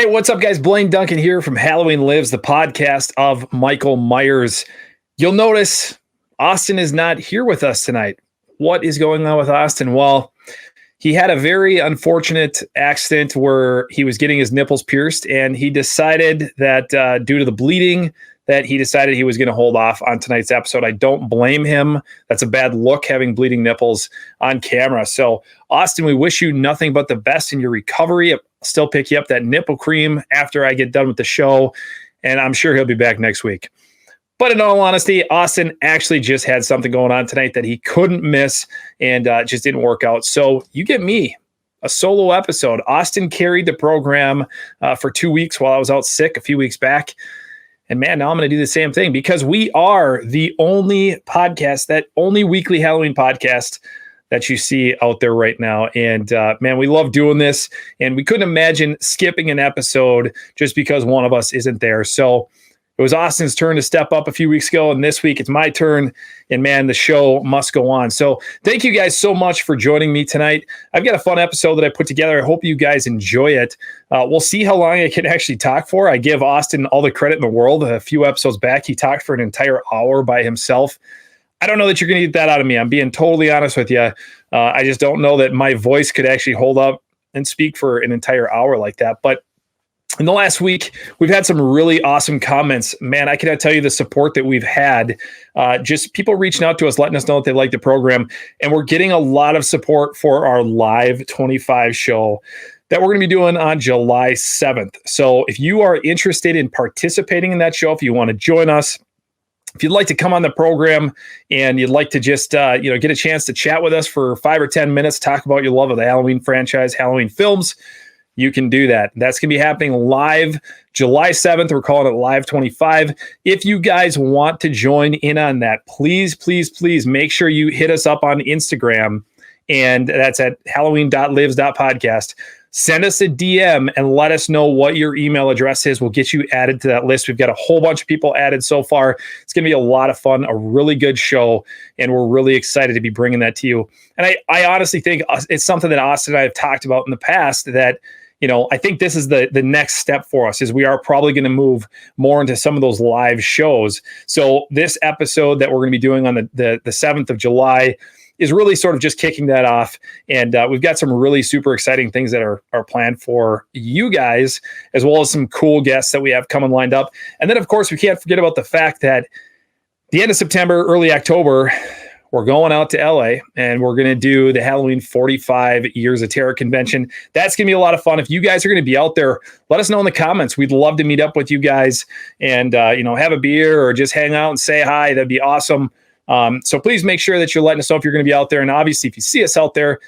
What's up, guys? Blaine Duncan here from Halloween Lives, the podcast of Michael Myers. You'll notice Austin is not here with us tonight. What is going on with Austin? Well, he had a very unfortunate accident where he was getting his nipples pierced, and he decided that due to the bleeding, that he decided he was going to hold off on tonight's episode. I don't blame him. That's a bad look, having bleeding nipples on camera. So, Austin, we wish you nothing but the best in your recovery. I'll still pick you up that nipple cream after I get done with the show, and I'm sure he'll be back next week. But in all honesty, Austin actually just had something going on tonight that he couldn't miss, and just didn't work out. So you get me, a solo episode. Austin carried the program for 2 weeks while I was out sick a few weeks back. And man, now I'm going to do the same thing because we are the only podcast, that only weekly Halloween podcast that you see out there right now. And man, we love doing this, and we couldn't imagine skipping an episode just because one of us isn't there. So it was Austin's turn to step up a few weeks ago, and this week it's my turn, and man, the show must go on. So thank you guys so much for joining me tonight. I've got a fun episode that I put together. I hope you guys enjoy it. We'll see how long I can actually talk for. I give Austin all the credit in the world. A few episodes back, he talked for an entire hour by himself. I don't know that you're going to get that out of me. I'm being totally honest with you. I just don't know that my voice could actually hold up and speak for an entire hour like that. But in the last week, we've had some really awesome comments. Man, I cannot tell you the support that we've had. Just people reaching out to us, letting us know that they like the program. And we're getting a lot of support for our Live 25 show that we're going to be doing on July 7th. So if you are interested in participating in that show, if you want to join us, if you'd like to come on the program and you'd like to just get a chance to chat with us for 5 or 10 minutes, talk about your love of the Halloween franchise, Halloween films, you can do that. That's going to be happening live July 7th. We're calling it Live 25. If you guys want to join in on that, please, please, please make sure you hit us up on Instagram, and that's at halloween.lives.podcast. Send us a DM and let us know what your email address is. We'll get you added to that list. We've got a whole bunch of people added so far. It's going to be a lot of fun, a really good show, and we're really excited to be bringing that to you. And I honestly think it's something that Austin and I have talked about in the past that, I think this is the next step for us, is we are probably going to move more into some of those live shows. So this episode that we're going to be doing on the 7th of July is really sort of just kicking that off. And we've got some really super exciting things that are planned for you guys, as well as some cool guests that we have coming lined up. And then, of course, we can't forget about the fact that the end of September, early October, we're going out to LA, and we're going to do the Halloween 45 Years of Terror convention. That's going to be a lot of fun. If you guys are going to be out there, let us know in the comments. We'd love to meet up with you guys and, have a beer or just hang out and say hi. That'd be awesome. So please make sure that you're letting us know if you're going to be out there. And obviously, if you see us out there,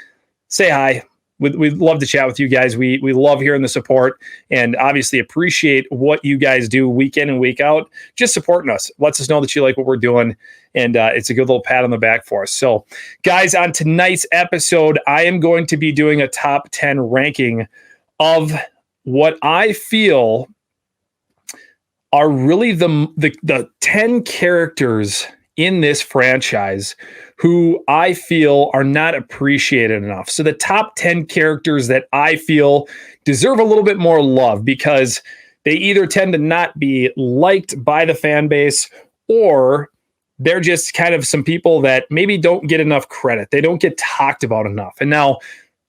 say hi. We'd love to chat with you guys. We love hearing the support, and obviously appreciate what you guys do week in and week out, just supporting us. Lets us know that you like what we're doing, and it's a good little pat on the back for us. So, guys, on tonight's episode, I am going to be doing a top 10 ranking of what I feel are really the 10 characters in this franchise who I feel are not appreciated enough. So the top 10 characters that I feel deserve a little bit more love, because they either tend to not be liked by the fan base, or they're just kind of some people that maybe don't get enough credit. They don't get talked about enough. And now,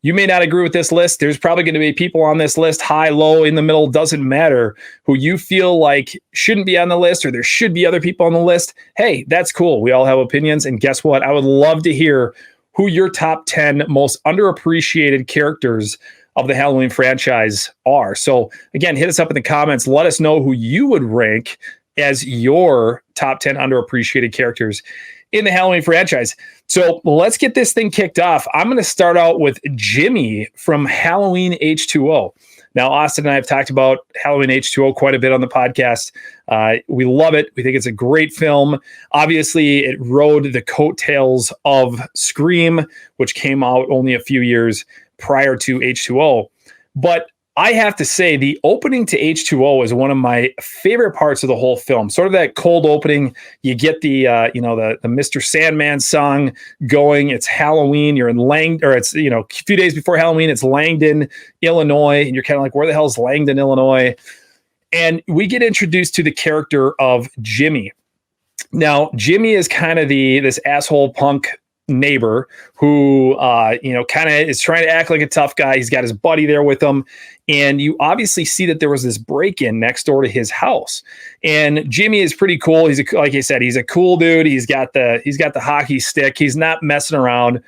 you may not agree with this list. There's probably going to be people on this list, high, low, in the middle, doesn't matter, who you feel like shouldn't be on the list, or there should be other people on the list. Hey, that's cool. We all have opinions. And guess what? I would love to hear who your top 10 most underappreciated characters of the Halloween franchise are. So again, hit us up in the comments. Let us know who you would rank as your top 10 underappreciated characters in the Halloween franchise. So let's get this thing kicked off. I'm going to start out with Jimmy from Halloween H2O. Now, Austin and I have talked about Halloween H2O quite a bit on the podcast. We love it. We think it's a great film. Obviously, it rode the coattails of Scream, which came out only a few years prior to H2O. But I have to say the opening to H2O is one of my favorite parts of the whole film. Sort of that cold opening. You get the the Mr. Sandman song going. It's Halloween. You're in Langdon, or it's a few days before Halloween. It's Langdon, Illinois, and you're kind of like, where the hell is Langdon, Illinois? And we get introduced to the character of Jimmy. Now, Jimmy is kind of this asshole punk neighbor who kind of is trying to act like a tough guy. He's got his buddy there with him, and you obviously see that there was this break-in next door to his house. And Jimmy is pretty cool. Like I said, he's a cool dude. He's got the hockey stick. He's not messing around.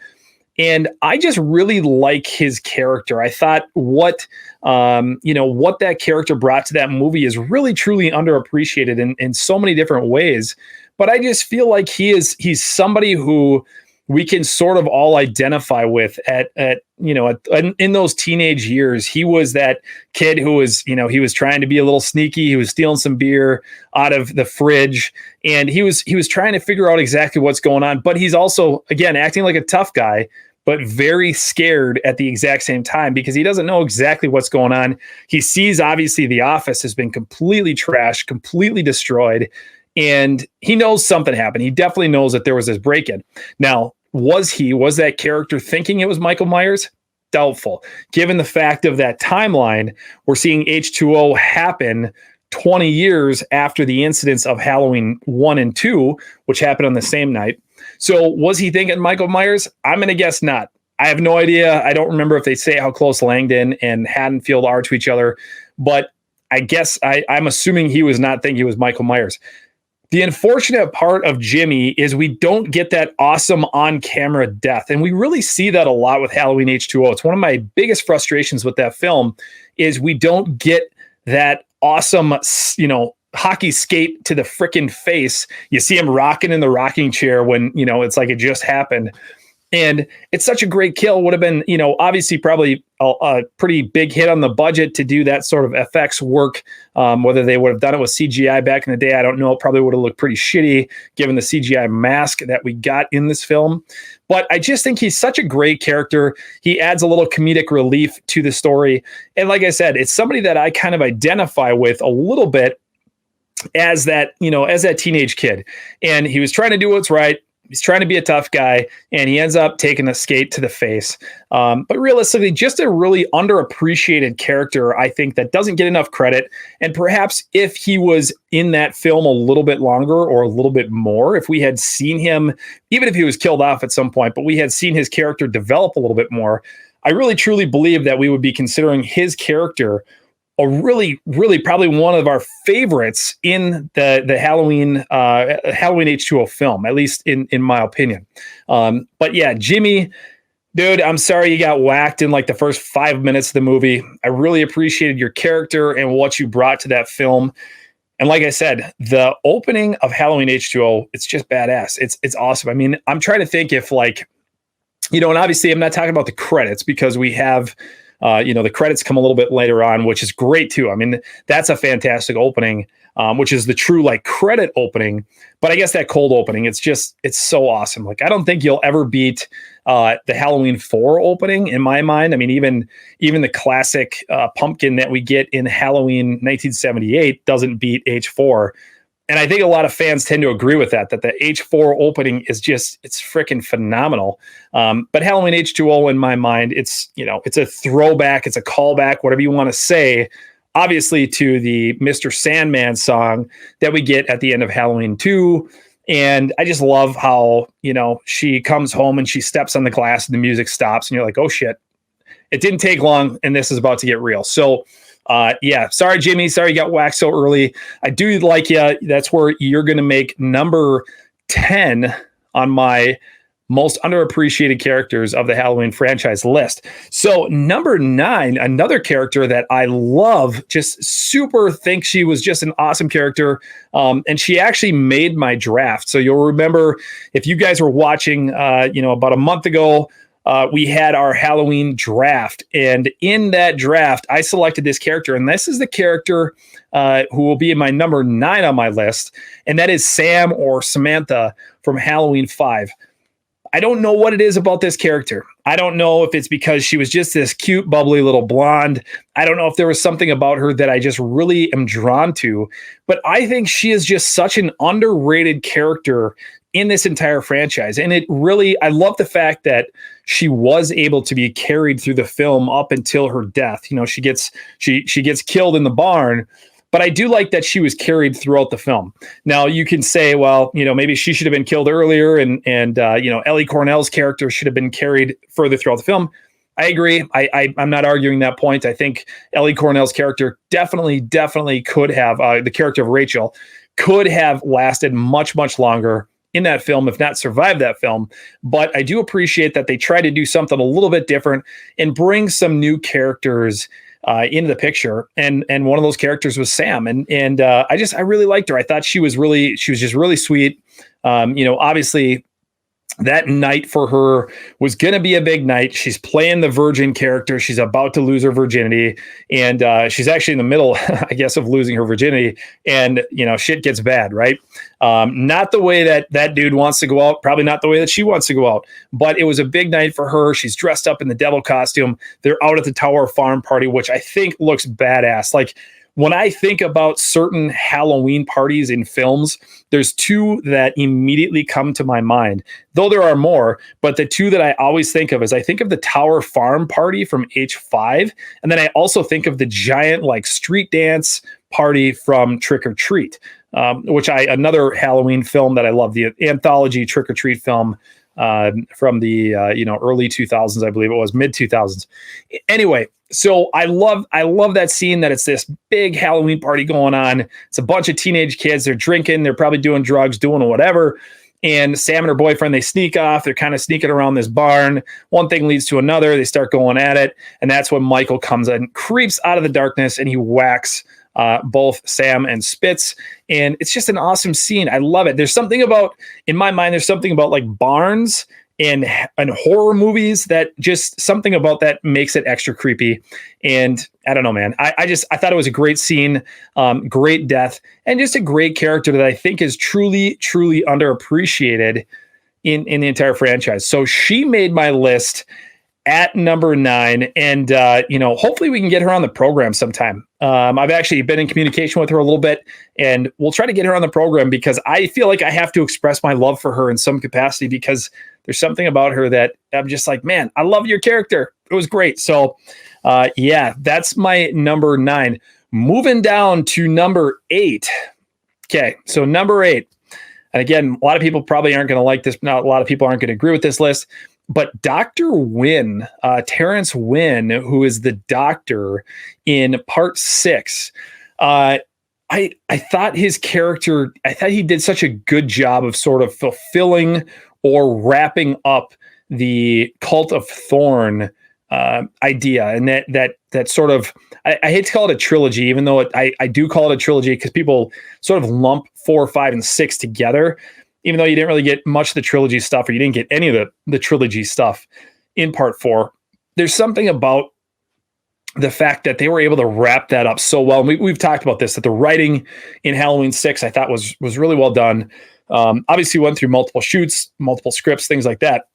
And I just really like his character. I thought what that character brought to that movie is really truly underappreciated in so many different ways. But I just feel like he's somebody who we can sort of all identify with in those teenage years. He was that kid who was, he was trying to be a little sneaky. He was stealing some beer out of the fridge, and he was trying to figure out exactly what's going on. But he's also, again, acting like a tough guy, but very scared at the exact same time because he doesn't know exactly what's going on. He sees, obviously, the office has been completely trashed, completely destroyed, and he knows something happened. He definitely knows that there was this break-in. Now, was that character thinking it was Michael Myers? Doubtful. Given the fact of that timeline, we're seeing H2O happen 20 years after the incidents of Halloween 1 and 2, which happened on the same night. So was he thinking Michael Myers? I'm going to guess not. I have no idea. I don't remember if they say how close Langdon and Haddonfield are to each other, but I guess I'm assuming he was not thinking it was Michael Myers. The unfortunate part of Jimmy is we don't get that awesome on-camera death. And we really see that a lot with Halloween H2O. It's one of my biggest frustrations with that film is we don't get that awesome, hockey skate to the frickin' face. You see him rocking in the rocking chair when, it's like it just happened. And it's such a great kill. Would have been, obviously probably a pretty big hit on the budget to do that sort of FX work. Whether they would have done it with CGI back in the day, I don't know. It probably would have looked pretty shitty given the CGI mask that we got in this film. But I just think he's such a great character. He adds a little comedic relief to the story. And like I said, it's somebody that I kind of identify with a little bit as that teenage kid. And he was trying to do what's right. He's trying to be a tough guy, and he ends up taking a skate to the face. But realistically, just a really underappreciated character, I think, that doesn't get enough credit. And perhaps if he was in that film a little bit longer or a little bit more, if we had seen him, even if he was killed off at some point, but we had seen his character develop a little bit more, I really truly believe that we would be considering his character a really, really probably one of our favorites in the Halloween H2O film, at least in my opinion. But yeah, Jimmy, dude, I'm sorry you got whacked in like the first 5 minutes of the movie. I really appreciated your character and what you brought to that film. And like I said, the opening of Halloween H2O, it's just badass. It's awesome. I mean, I'm trying to think if and obviously I'm not talking about the credits because we have the credits come a little bit later on, which is great too. I mean, that's a fantastic opening, which is the true credit opening. But I guess that cold opening, it's so awesome. I don't think you'll ever beat the Halloween 4 opening in my mind. I mean, even the classic pumpkin that we get in Halloween 1978 doesn't beat H4. And I think a lot of fans tend to agree with that the H4 opening is it's freaking phenomenal. But Halloween H2O, in my mind, it's a throwback, it's a callback, whatever you want to say, obviously to the Mr. Sandman song that we get at the end of Halloween 2. And I just love how, she comes home and she steps on the glass and the music stops and you're like, oh shit, it didn't take long and this is about to get real. So sorry, Jimmy. Sorry you got whacked so early. I do like you. That's where you're going to make number 10 on my most underappreciated characters of the Halloween franchise list. So number 9, another character that I love, just super think she was just an awesome character. And she actually made my draft. So you'll remember if you guys were watching, about a month ago, we had our Halloween draft, and in that draft, I selected this character, and this is the character who will be in my number 9 on my list, and that is Sam or Samantha from Halloween 5. I don't know what it is about this character. I don't know if it's because she was just this cute, bubbly little blonde. I don't know if there was something about her that I just really am drawn to, but I think she is just such an underrated character in this entire franchise. And it really, I love the fact that she was able to be carried through the film up until her death. You know, she gets killed in the barn, but I do like that she was carried throughout the film. Now you can say, well, you know, maybe she should have been killed earlier, and you know, Ellie Cornell's character should have been carried further throughout the film. I agree. I'm not arguing that point. I think Ellie Cornell's character definitely could have, the character of Rachel could have lasted much, much longer in that film, if not survived that film. But I do appreciate that they try to do something a little bit different and bring some new characters into the picture, and one of those characters was Sam, and I really liked her. I thought she was just really sweet. You know, obviously that night for her was going to be a big night. She's playing the virgin character. She's about to lose her virginity, and she's actually in the middle, I guess, of losing her virginity. And, you know, shit gets bad, right? Not the way that dude wants to go out, probably not the way that she wants to go out, but it was a big night for her. She's dressed up in the devil costume. They're out at the Tower Farm party, which I think looks badass. Like, when I think about certain Halloween parties in films, there's two that immediately come to my mind, though there are more, but the two that I always think of is I think of the Tower Farm party from H5, and then I also think of the giant like street dance party from Trick or Treat, which another Halloween film that I love, the anthology Trick or Treat film from the early 2000s, I believe it was, mid 2000s. Anyway, so I love that scene, that it's this big Halloween party going on. It's a bunch of teenage kids. They're drinking. They're probably doing drugs, doing whatever. And Sam and her boyfriend, they sneak off. They're kind of sneaking around this barn. One thing leads to another. They start going at it. And that's when Michael comes in, creeps out of the darkness, and he whacks both Sam and Spitz. And it's just an awesome scene. I love it. There's something about, in my mind, there's something about like barns and horror movies that just something about that makes it extra creepy. And I don't know, man, I thought it was a great scene, great death, and just a great character that I think is truly underappreciated in the entire franchise. So she made my list at number 9, and hopefully we can get her on the program sometime. I've actually been in communication with her a little bit, and we'll try to get her on the program because I feel like I have to express my love for her in some capacity, because there's something about her that I'm just like, man, I love your character. It was great. So that's my number 9. Moving down to number 8. Okay, so number 8. And again, a lot of people probably aren't going to like this. Not a lot of people aren't going to agree with this list. But Dr. Wynn, Terrence Wynn, who is the doctor in part 6, I thought his character, I thought he did such a good job of sort of fulfilling or wrapping up the Cult of Thorn idea. And that sort of, I hate to call it a trilogy, even though I do call it a trilogy because people sort of lump 4, 5, and 6 together, even though you didn't really get much of the trilogy stuff, or you didn't get any of the trilogy stuff in part 4. There's something about the fact that they were able to wrap that up so well. And we've talked about this, that the writing in Halloween 6, I thought was really well done. Obviously went through multiple shoots, multiple scripts, things like that.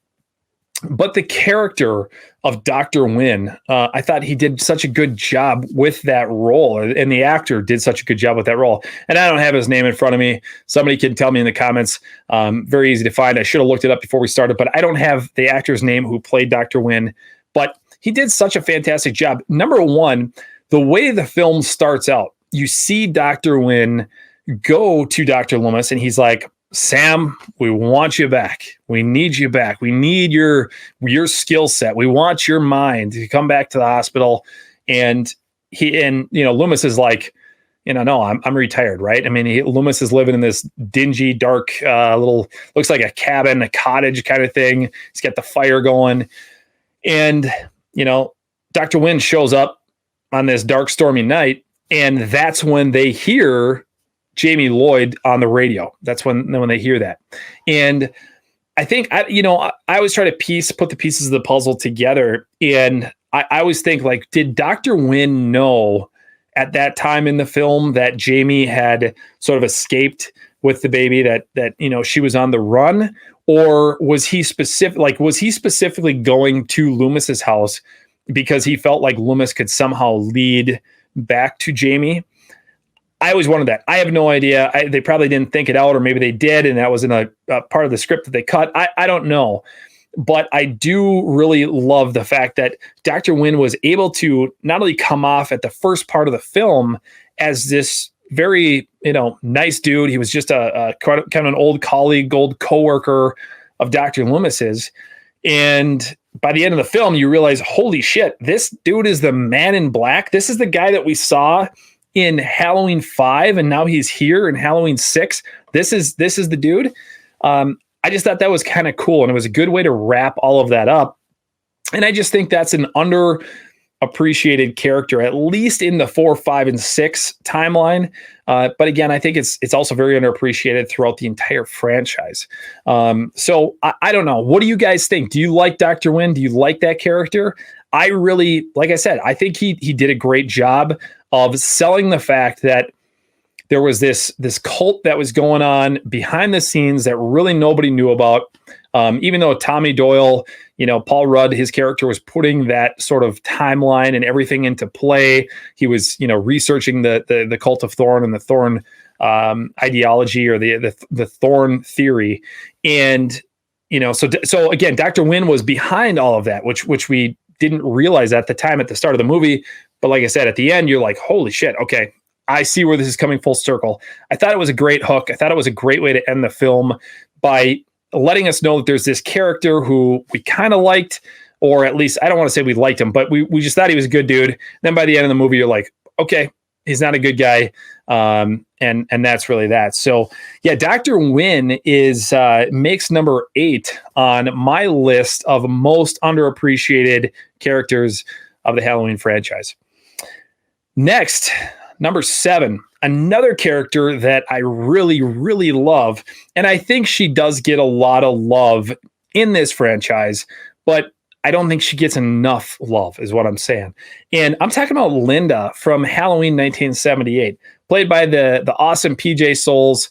But the character of Dr. Wynn, I thought he did such a good job with that role, and the actor did such a good job with that role. And I don't have his name in front of me. Somebody can tell me in the comments. Very easy to find. I should have looked it up before we started, but I don't have the actor's name who played Dr. Wynn. But he did such a fantastic job. Number one, the way the film starts out, you see Dr. Wynn go to Dr. Loomis, and he's like, Sam, we want you back. We need you back. We need your skill set. We want your mind to come back to the hospital. And Loomis is like, no, I'm retired, right? I mean, Loomis is living in this dingy, dark, little, looks like a cabin, a cottage kind of thing. He's got the fire going. And, Dr. Wynn shows up on this dark, stormy night. And that's when they hear Jamie Lloyd on the radio. That's when they hear that. And I think, I always try to put the pieces of the puzzle together. And I always think, like, did Dr. Wynn know at that time in the film that Jamie had sort of escaped with the baby that she was on the run, or was he specifically going to Loomis's house because he felt like Loomis could somehow lead back to Jamie? I always wondered that. I have no idea. They probably didn't think it out, or maybe they did, and that was in a part of the script that they cut. I don't know. But I do really love the fact that Dr. Wynn was able to not only come off at the first part of the film as this very, nice dude. He was just a kind of an old colleague, old coworker of Dr. Loomis's. And by the end of the film, you realize, holy shit, this dude is the Man in Black. This is the guy that we saw in Halloween 5, and now he's here in Halloween 6. This is the dude. I just thought that was kind of cool, and it was a good way to wrap all of that up. And I just think that's an underappreciated character, at least in the 4, 5, and 6 timeline. But again, I think it's also very underappreciated throughout the entire franchise. So I don't know. What do you guys think? Do you like Dr. Wynn? Do you like that character? I really, like I said, I think he did a great job of selling the fact that there was this cult that was going on behind the scenes that really nobody knew about. Even though Tommy Doyle, Paul Rudd, his character, was putting that sort of timeline and everything into play. He was, researching the cult of Thorn and the Thorn ideology, or the Thorn theory. And, so again, Dr. Wynn was behind all of that, which we didn't realize at the time at the start of the movie. But like I said, at the end, you're like, holy shit, okay, I see where this is coming full circle. I thought it was a great hook. I thought it was a great way to end the film by letting us know that there's this character who we kind of liked, or at least, I don't want to say we liked him, but we just thought he was a good dude. Then by the end of the movie, you're like, okay, he's not a good guy. And that's really that. So yeah, Dr. Wynn makes number 8 on my list of most underappreciated characters of the Halloween franchise. Next, number 7, another character that I really, really love. And I think she does get a lot of love in this franchise, but I don't think she gets enough love, is what I'm saying. And I'm talking about Linda from Halloween 1978, played by the awesome PJ Soles.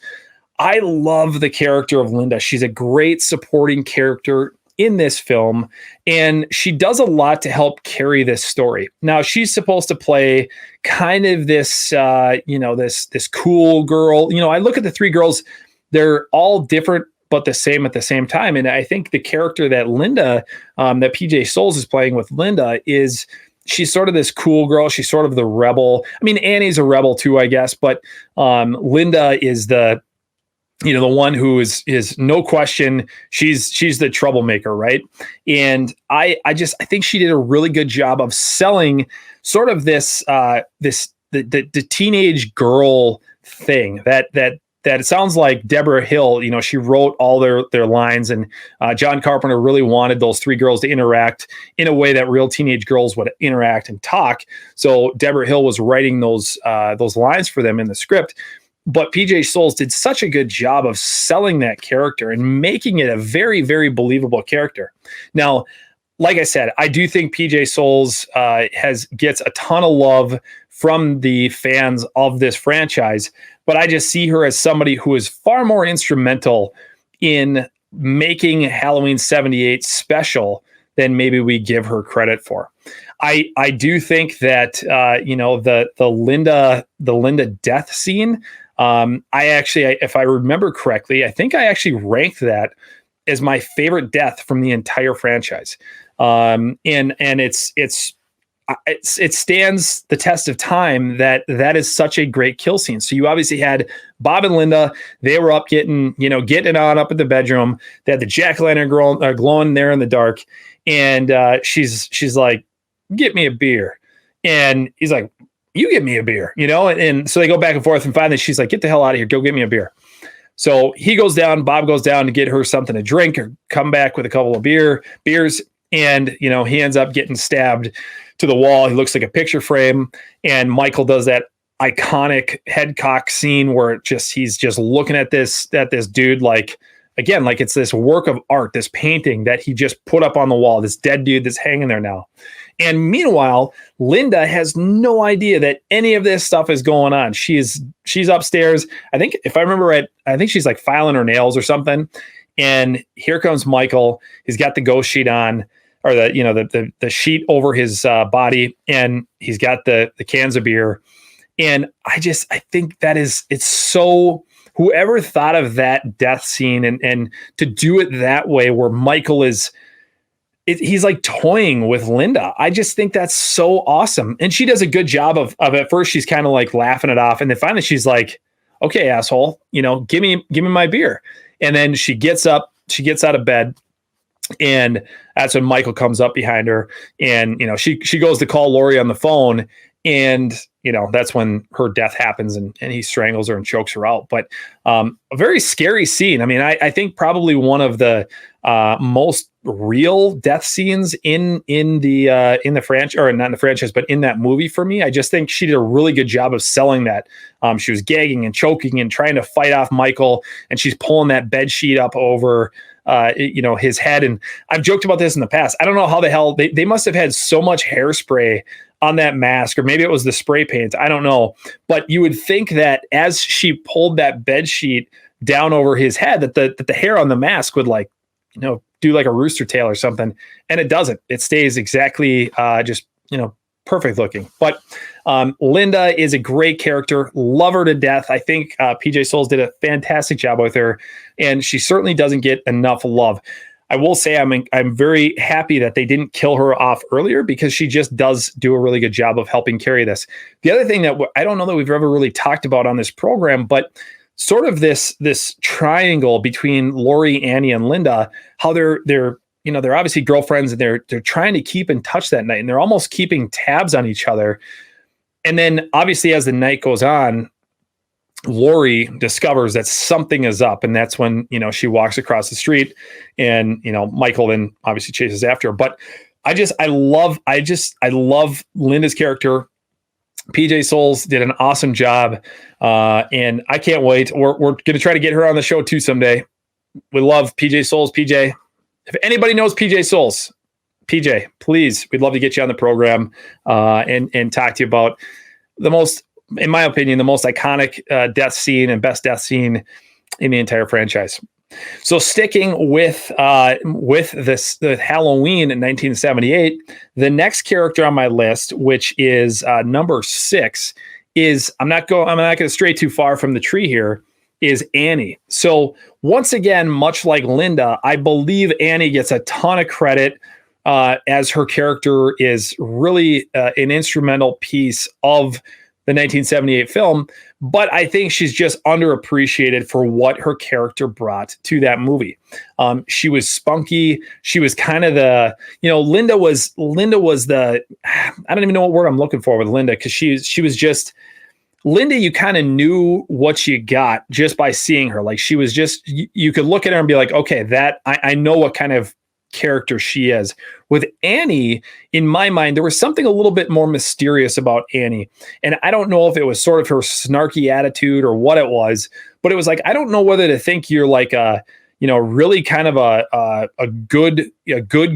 I love the character of Linda. She's a great supporting character in this film, and she does a lot to help carry this story. Now, she's supposed to play kind of this, this cool girl. I look at the 3 girls; they're all different but the same at the same time. And I think the character that Linda, that PJ Soles is playing with Linda, she's sort of this cool girl. She's sort of the rebel. I mean, Annie's a rebel too, I guess, but Linda is the one who is no question, she's the troublemaker, right? And I think she did a really good job of selling sort of this the teenage girl thing that it sounds like Deborah Hill, she wrote all their lines, and John Carpenter really wanted those 3 girls to interact in a way that real teenage girls would interact and talk. So Deborah Hill was writing those lines for them in the script. But PJ Soles did such a good job of selling that character and making it a very, very believable character. Now, like I said, I do think PJ Soles gets a ton of love from the fans of this franchise, but I just see her as somebody who is far more instrumental in making Halloween 78 special than maybe we give her credit for. I do think that the Linda death scene, if I remember correctly, I think I actually ranked that as my favorite death from the entire franchise. And it stands the test of time that is such a great kill scene. So you obviously had Bob and Linda, they were up getting it on up in the bedroom. They had the jack-o'-lantern girl glowing there in the dark. And she's like, get me a beer. And he's like, you get me a beer, and so they go back and forth, and finally she's like, get the hell out of here, go get me a beer. So he goes down, Bob goes down to get her something to drink or come back with a couple of beers. And, he ends up getting stabbed to the wall. He looks like a picture frame. And Michael does that iconic head cock scene where he's just looking at this dude like again, like it's this work of art, this painting that he just put up on the wall, this dead dude that's hanging there now. And meanwhile, Linda has no idea that any of this stuff is going on. She's upstairs. I think if I remember right, I think she's like filing her nails or something. And here comes Michael. He's got the ghost sheet on, or the sheet over his body, and he's got the cans of beer. And I think it's so, whoever thought of that death scene and to do it that way, where Michael he's like toying with Linda. I just think that's so awesome. And she does a good job of at first she's kind of like laughing it off. And then finally she's like, okay, asshole, give me my beer. And then she gets up, she gets out of bed, and that's when Michael comes up behind her, and, she goes to call Lori on the phone, and, that's when her death happens, and he strangles her and chokes her out. But a very scary scene. I mean, I think probably one of the most real death scenes in the franchise, or not in the franchise, but in that movie for me. I just think she did a really good job of selling that. She was gagging and choking and trying to fight off Michael, and she's pulling that bed sheet up over his head. And I've joked about this in the past. I don't know how the hell they must have had so much hairspray on that mask, or maybe it was the spray paint. I don't know. But you would think that as she pulled that bed sheet down over his head, that the hair on the mask would do like a rooster tail or something. And it doesn't. It stays exactly perfect looking. But Linda is a great character. Love her to death. I think PJ Soles did a fantastic job with her, and she certainly doesn't get enough love. I will say I'm very happy that they didn't kill her off earlier, because she just does do a really good job of helping carry this. The other thing that I don't know that we've ever really talked about on this program, but sort of this triangle between Lori, Annie, and Linda, how they're obviously girlfriends, and they're trying to keep in touch that night, and they're almost keeping tabs on each other. And then obviously as the night goes on, Lori discovers that something is up, and that's when she walks across the street, and Michael then obviously chases after her. But I love Linda's character. PJ Soles did an awesome job, and I can't wait. We're going to try to get her on the show too someday. We love PJ Soles. PJ, if anybody knows PJ Soles, PJ, please, we'd love to get you on the program and talk to you about the most, in my opinion, the most iconic death scene and best death scene in the entire franchise. So sticking with the Halloween in 1978, the next character on my list, which is number 6, is I'm not going to stray too far from the tree here, is Annie. So once again, much like Linda, I believe Annie gets a ton of credit as her character is really an instrumental piece of the 1978 film, but I think she's just underappreciated for what her character brought to that movie. She was spunky. She was kind of Linda was the, I don't even know what word I'm looking for with Linda, because she was just Linda. You kind of knew what you got just by seeing her. Like, she was just, you could look at her and be like, okay, that I know what kind of character she is. With Annie, in my mind, there was something a little bit more mysterious about Annie. And I don't know if it was sort of her snarky attitude or what it was, but it was like, I don't know whether to think you're like a, really kind of a good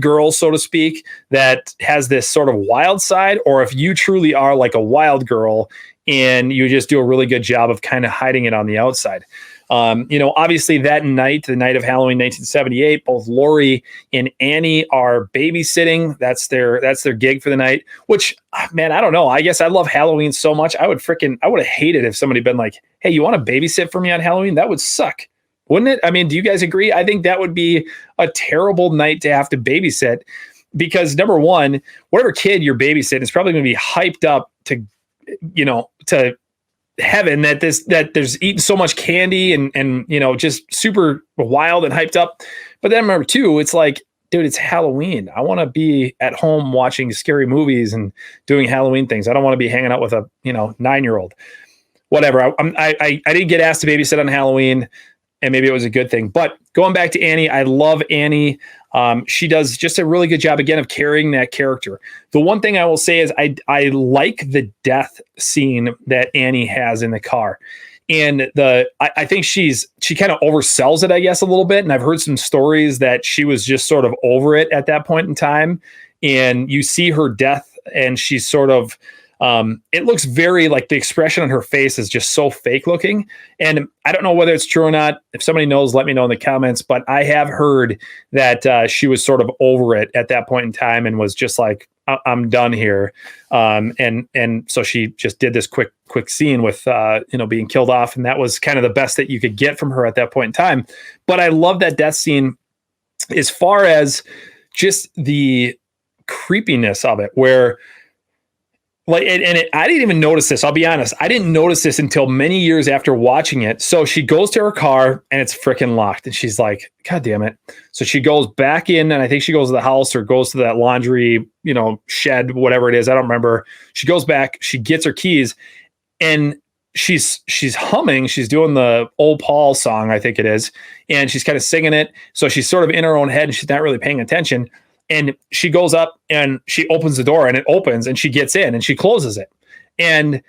girl, so to speak, that has this sort of wild side, or if you truly are like a wild girl and you just do a really good job of kind of hiding it on the outside. Obviously that night, the night of Halloween 1978, both Lori and Annie are babysitting. That's their gig for the night, which, man, I don't know. I guess I love Halloween so much. I would have hated if somebody had been like, hey, you want to babysit for me on Halloween? That would suck, wouldn't it? I mean, do you guys agree? I think that would be a terrible night to have to babysit, because number one, whatever kid you're babysitting is probably going to be hyped up to heaven that there's eating so much candy and just super wild and hyped up. But then number two, it's like, dude, it's Halloween. I want to be at home watching scary movies and doing Halloween things. I don't want to be hanging out with a 9-year-old. Whatever. I didn't get asked to babysit on Halloween, and maybe it was a good thing. But going back to Annie, I love Annie. She does just a really good job, again, of carrying that character. The one thing I will say is I like the death scene that Annie has in the car. And I think she kind of oversells it, I guess, a little bit. And I've heard some stories that she was just sort of over it at that point in time. And you see her death, and she's sort of, it looks very like the expression on her face is just so fake looking. And I don't know whether it's true or not. If somebody knows, let me know in the comments. But I have heard that she was sort of over it at that point in time and was just like, I'm done here. And so she just did this quick scene with, being killed off. And that was kind of the best that you could get from her at that point in time. But I love that death scene as far as just the creepiness of it, where I didn't even notice this. I'll be honest. I didn't notice this until many years after watching it. So she goes to her car and it's freaking locked. And she's like, God damn it. So she goes back in, and I think she goes to the house or goes to that laundry, shed, whatever it is. I don't remember. She goes back, she gets her keys, and she's humming. She's doing the Old Paul song, I think it is. And she's kind of singing it. So she's sort of in her own head and she's not really paying attention. And she goes up and she opens the door, and it opens, and she gets in and she closes it. And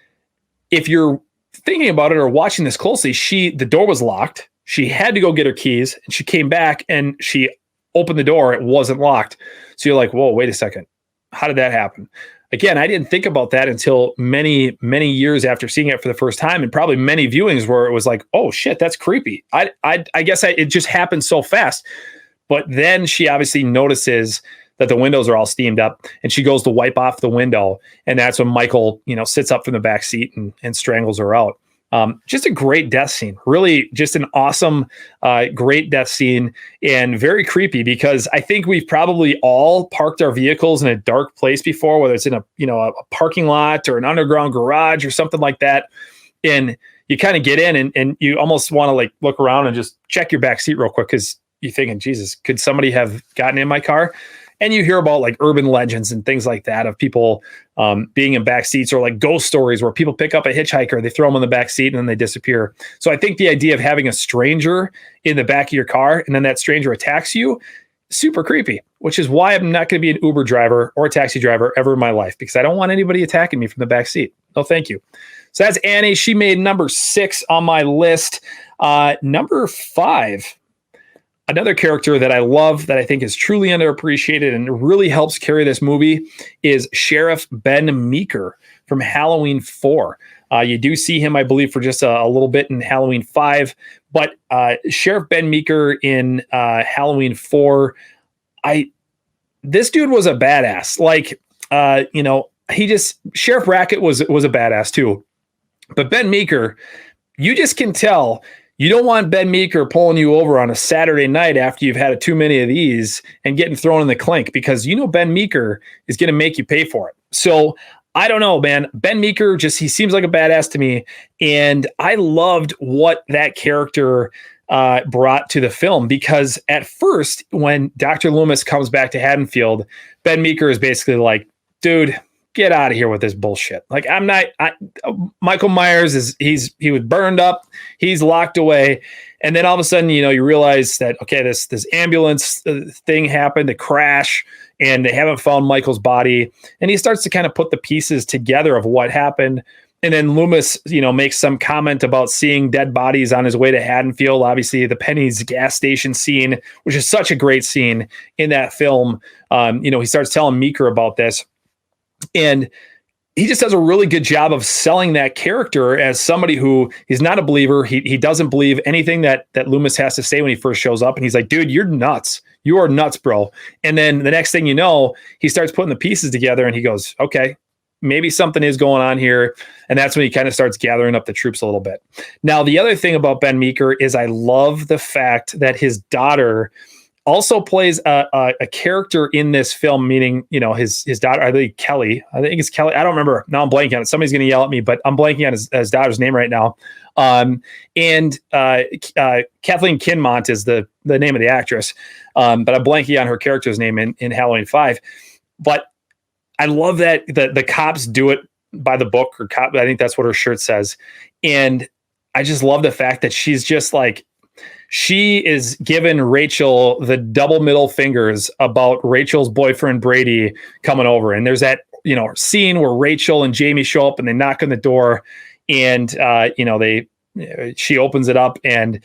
if you're thinking about it or watching this closely, the door was locked. She had to go get her keys, and she came back and she opened the door. It wasn't locked. So you're like, whoa, wait a second. How did that happen? Again, I didn't think about that until many, many years after seeing it for the first time, and probably many viewings where it was like, oh shit, that's creepy. I guess it just happened so fast. But then she obviously notices that the windows are all steamed up, and she goes to wipe off the window. And that's when Michael, sits up from the back seat and strangles her out. Just a great death scene, really just an awesome, great death scene, and very creepy, because I think we've probably all parked our vehicles in a dark place before, whether it's in a parking lot or an underground garage or something like that. And you kind of get in and you almost want to like look around and just check your back seat real quick, because you're thinking, Jesus, could somebody have gotten in my car? And you hear about like urban legends and things like that of people being in back seats, or like ghost stories where people pick up a hitchhiker, they throw them in the back seat, and then they disappear. So I think the idea of having a stranger in the back of your car and then that stranger attacks you, super creepy, which is why I'm not going to be an Uber driver or a taxi driver ever in my life, because I don't want anybody attacking me from the back seat. No, thank you. So that's Annie. She made number 6 on my list. Number 5. Another character that I love, that I think is truly underappreciated and really helps carry this movie, is Sheriff Ben Meeker from Halloween 4. You do see him, I believe, for just a little bit in Halloween 5. But Sheriff Ben Meeker in Halloween 4, this dude was a badass. Like, Sheriff Racket was a badass too. But Ben Meeker, you just can tell. You don't want Ben Meeker pulling you over on a Saturday night after you've had too many of these and getting thrown in the clink, because Ben Meeker is going to make you pay for it. So I don't know, man. Ben Meeker, he seems like a badass to me. And I loved what that character brought to the film, because at first, when Dr. Loomis comes back to Haddonfield, Ben Meeker is basically like, dude, get out of here with this bullshit. Like, Michael Myers he was burned up. He's locked away. And then all of a sudden, you realize that, okay, this ambulance thing happened, a crash, and they haven't found Michael's body. And he starts to kind of put the pieces together of what happened. And then Loomis, makes some comment about seeing dead bodies on his way to Haddonfield. Obviously, the Penny's gas station scene, which is such a great scene in that film. He starts telling Meeker about this. And he just does a really good job of selling that character as somebody who he's not a believer. He doesn't believe anything that Loomis has to say when he first shows up. And he's like, dude, you're nuts. You are nuts, bro. And then the next thing you know, he starts putting the pieces together and he goes, okay, maybe something is going on here. And that's when he kind of starts gathering up the troops a little bit. Now, the other thing about Ben Meeker is I love the fact that his daughter also plays a character in this film, meaning, his daughter, I think Kelly. I think it's Kelly. I don't remember. Now I'm blanking on it. Somebody's going to yell at me, but I'm blanking on his daughter's name right now. And Kathleen Kinmont is the name of the actress. But I'm blanking on her character's name in Halloween 5. But I love that the cops do it by the book, or cop. I think that's what her shirt says. And I just love the fact that she's just like, she is giving Rachel the double middle fingers about Rachel's boyfriend, Brady, coming over. And there's that, scene where Rachel and Jamie show up and they knock on the door and, she opens it up and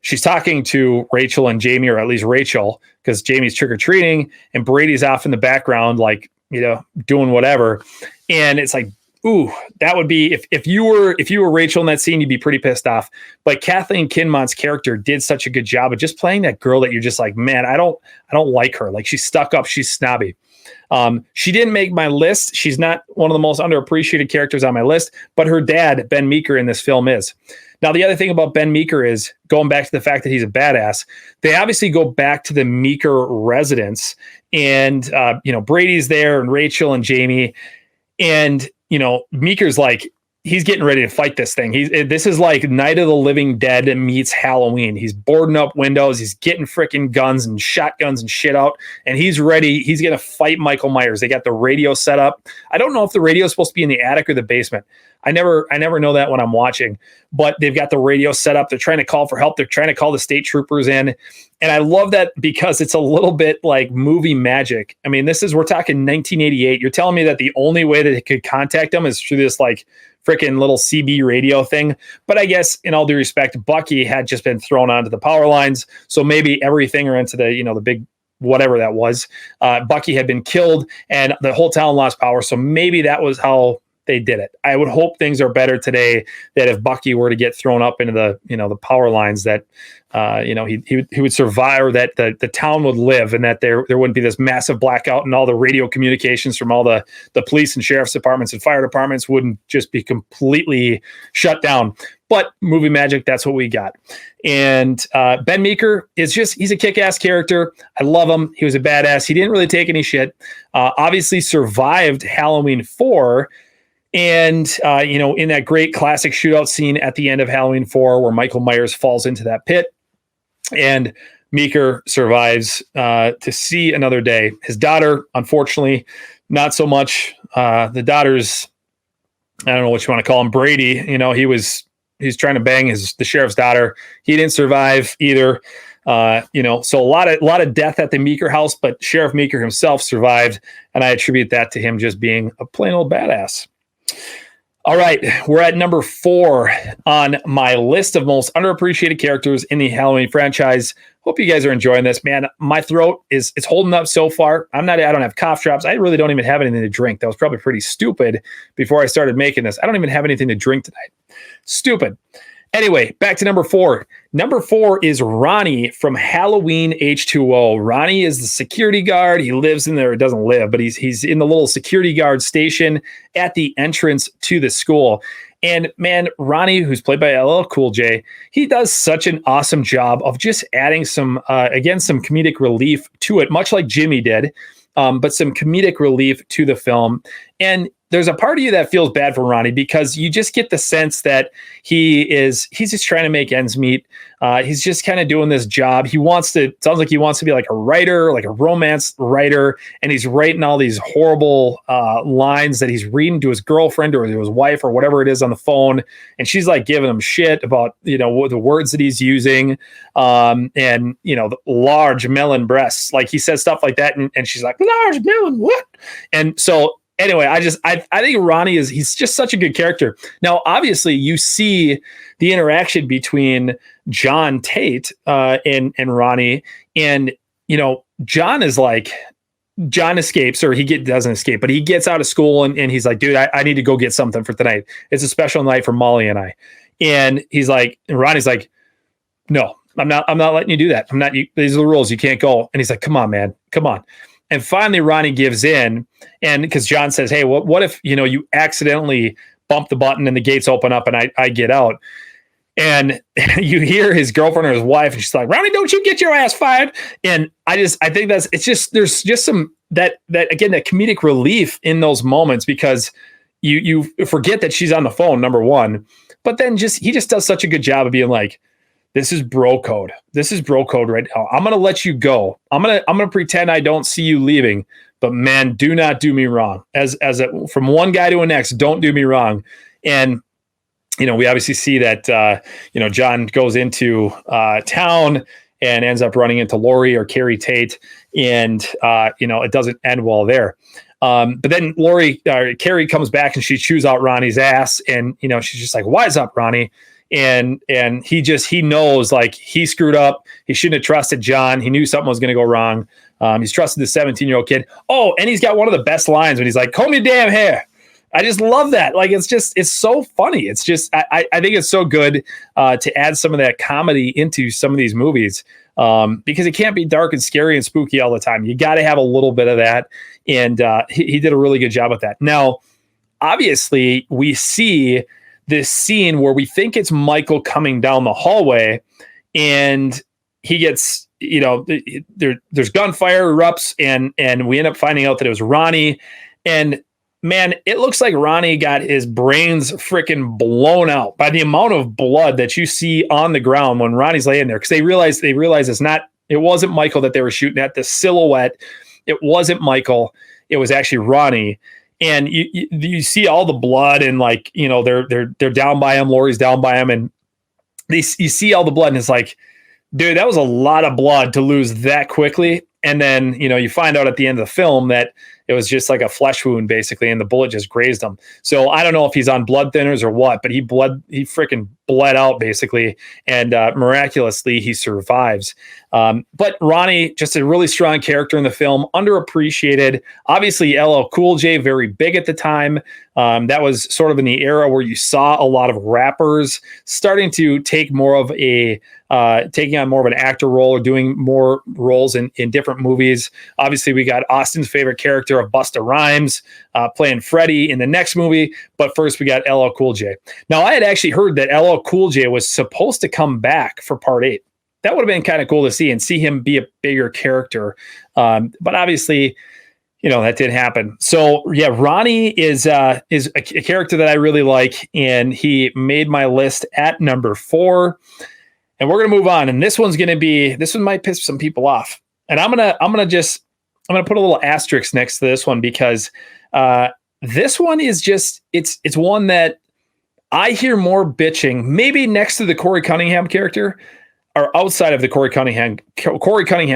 she's talking to Rachel and Jamie, or at least Rachel, because Jamie's trick-or-treating and Brady's off in the background, like, doing whatever. And it's like, ooh, that would be, if you were Rachel in that scene, you'd be pretty pissed off. But Kathleen Kinmont's character did such a good job of just playing that girl that you're just like, man, I don't like her. Like, she's stuck up, she's snobby. She didn't make my list. She's not one of the most underappreciated characters on my list, but her dad, Ben Meeker, in this film is. Now, the other thing about Ben Meeker is, going back to the fact that he's a badass, they obviously go back to the Meeker residence, and Brady's there and Rachel and Jamie, and Meeker's like, he's getting ready to fight this thing. This is like Night of the Living Dead meets Halloween. He's boarding up windows. He's getting freaking guns and shotguns and shit out. And he's ready. He's going to fight Michael Myers. They got the radio set up. I don't know if the radio is supposed to be in the attic or the basement. I never know that when I'm watching, but they've got the radio set up. They're trying to call for help. They're trying to call the state troopers in. And I love that because it's a little bit like movie magic. I mean, we're talking 1988. You're telling me that the only way that they could contact them is through this like freaking little CB radio thing. But I guess, in all due respect, Bucky had just been thrown onto the power lines. So maybe everything or into the, the big whatever that was. Bucky had been killed and the whole town lost power. So maybe that was how they did it. I would hope things are better today, that if Bucky were to get thrown up into the, the power lines, that, he would survive, or that the town would live, and that there wouldn't be this massive blackout, and all the radio communications from all the police and sheriff's departments and fire departments wouldn't just be completely shut down. But movie magic, that's what we got. And Ben Meeker he's a kick-ass character. I love him. He was a badass. He didn't really take any shit. Obviously survived Halloween 4. And, in that great classic shootout scene at the end of Halloween 4, where Michael Myers falls into that pit, and Meeker survives to see another day. His daughter, unfortunately, not so much. The daughter's, I don't know what you want to call him, Brady. He's trying to bang the sheriff's daughter. He didn't survive either. So a lot of death at the Meeker house, but Sheriff Meeker himself survived, and I attribute that to him just being a plain old badass. All right, we're at number 4 on my list of most underappreciated characters in the Halloween franchise. Hope you guys are enjoying this, man. My throat it's holding up so far. I don't have cough drops. I really don't even have anything to drink. That was probably pretty stupid before I started making this. I don't even have anything to drink tonight. Stupid. Anyway, back to number 4. Number 4 is Ronnie from Halloween H2O. Ronnie is the security guard. He lives in there. He doesn't live, but he's in the little security guard station at the entrance to the school. And man, Ronnie, who's played by LL Cool J, he does such an awesome job of just adding some comedic relief to it, much like Jimmy did, but some comedic relief to the film. And there's a part of you that feels bad for Ronnie, because you just get the sense that he's just trying to make ends meet. He's just kind of doing this job. Sounds like he wants to be like a writer, like a romance writer. And he's writing all these horrible lines that he's reading to his girlfriend or to his wife or whatever it is on the phone. And she's like giving him shit about, the words that he's using. And, the large melon breasts, like he says stuff like that. And she's like, large melon, what? And so, anyway, I think Ronnie he's just such a good character. Now, obviously, you see the interaction between John Tate and Ronnie, and John escapes, or doesn't escape, but he gets out of school and he's like, dude, I need to go get something for tonight. It's a special night for Molly and I. And Ronnie's like, no, I'm not letting you do that. These are the rules. You can't go. And he's like, come on, man, come on. And finally, Ronnie gives in, and because John says, hey, what if, you accidentally bump the button and the gates open up and I get out? And you hear his girlfriend or his wife, and she's like, Ronnie, don't you get your ass fired? And I think there's just some, that again, that comedic relief in those moments, because you forget that she's on the phone, number one, but then he just does such a good job of being like, this is bro code. This is bro code right now. I'm going to let you go. I'm going to pretend I don't see you leaving, but man, do not do me wrong. From one guy to the next, don't do me wrong. And, we obviously see that, John goes into town and ends up running into Lori or Carrie Tate. And, it doesn't end well there. But then Carrie comes back and she chews out Ronnie's ass. And, she's just like, wise up, Ronnie. and he knows like he screwed up. He shouldn't have trusted John. He knew something was going to go wrong. He's trusted the 17-year-old kid. Oh, and he's got one of the best lines when he's like, "Comb your damn hair." I just love that. Like, it's so funny. It's just, I think it's so good to add some of that comedy into some of these movies, because it can't be dark and scary and spooky all the time. You got to have a little bit of that. And he did a really good job with that. Now, obviously, we see this scene where we think it's Michael coming down the hallway, and he gets, there's gunfire erupts, and we end up finding out that it was Ronnie. And man, it looks like Ronnie got his brains freaking blown out by the amount of blood that you see on the ground when Ronnie's laying there. Because they realize it wasn't Michael that they were shooting at. The silhouette, it wasn't Michael. It was actually Ronnie. And you see all the blood, and like, they're down by him. Laurie's down by him, and you see all the blood, and it's like, dude, that was a lot of blood to lose that quickly. And then, you find out at the end of the film that it was just like a flesh wound, basically, and the bullet just grazed him. So I don't know if he's on blood thinners or what, but he freaking bled out, basically, and miraculously he survives. But Ronnie, just a really strong character in the film, underappreciated. Obviously, LL Cool J, very big at the time. That was sort of in the era where you saw a lot of rappers starting to take more of taking on more of an actor role or doing more roles in different movies. Obviously, we got Austin's favorite character of Busta Rhymes playing Freddie in the next movie. But first, we got LL Cool J. Now, I had actually heard that LL Cool J was supposed to come back for part 8. That would have been kind of cool to see, and see him be a bigger character. But obviously, that didn't happen. So yeah, Ronnie is a character that I really like, and he made my list at number 4. And we're gonna move on. And this one might piss some people off. And I'm gonna put a little asterisk next to this one, because this one is just it's one that I hear more bitching, maybe next to the Corey Cunningham character, or outside of the Corey Cunningham